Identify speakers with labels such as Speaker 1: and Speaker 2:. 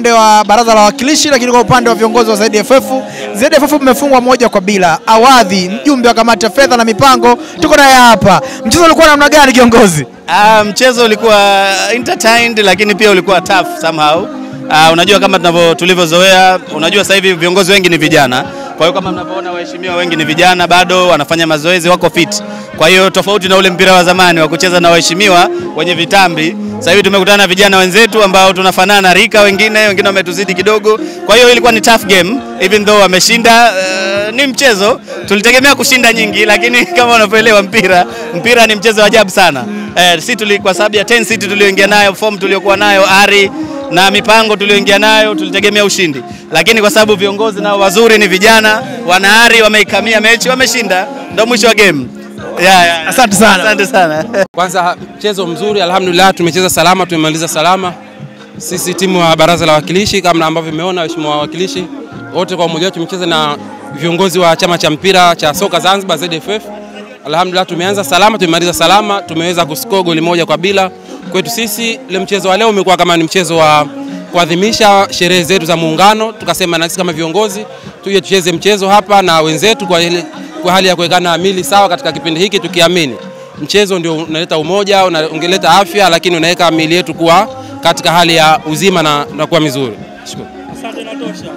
Speaker 1: upande wa baraza la wawakilishi, lakini kwa upande wa viongozi wa ZFF mmefungwa 1-0. Awadhi, mjumbe wa kamati ya fedha na mipango, tuko naye hapa. Mchezo ulikuwa namna gani kiongozi?
Speaker 2: Mchezo ulikuwa entertained, lakini pia ulikuwa tough somehow. Unajua kama tulivyozoea, unajua sasa hivi viongozi wengi ni vijana. Kwa hiyo kama mnavyoona waheshimiwa wengi ni vijana, bado wanafanya mazoezi, wako fit. Kwa hiyo tofauti na ule mpira wa zamani wa kucheza na waheshimiwa wenye vitambi, sasa hivi tumekutana na vijana wenzetu ambao tunafanana rika, wengine wametuzidi kidogo. Kwa hiyo ilikuwa ni tough game, even though wameshinda. Ni mchezo, tulitegemea kushinda nyingi, lakini kama unavyoelewa mpira ni mchezo wa ajabu sana. Sisi kwa sababu ya intensity tulioingia nayo, form tuliokuwa nayo, ari na mipango tulioingia nayo, tulitegemea ushindi. Lakini kwa sababu viongozi nao wazuri, ni vijana, wana ari, wameikamia mechi, wameshinda, ndio mwisho wa game.
Speaker 1: Asante sana.
Speaker 2: Asante sana.
Speaker 3: Kwanza mchezo mzuri, alhamdulillah, tumecheza salama, tumemaliza salama. Sisi timu wa baraza la wawakilishi, kama ambavyo mmeona waheshimiwa wawakilishi wote kwa umoja, tumecheza na viongozi wa chama cha mpira cha soka Zanzibar ZFF. Alhamdulillah, tumeanza salama, tumemaliza salama, tumeweza kuscore goli 1-0. Kwetu sisi ile mchezo wa leo umekuwa kama ni mchezo wa kuadhimisha sherehe zetu za muungano. Tukasema na sisi kama viongozi tuje tucheze mchezo hapa na wenzetu kwa hali ya kuwekana mili sawa katika kipindi hiki, tukiamini mchezo ndio unaleta umoja, ungeleta afya, lakini unaweka mili yetu kuwa katika hali ya uzima na kuwa mizuri. Shukuru.
Speaker 4: Asante, natosha.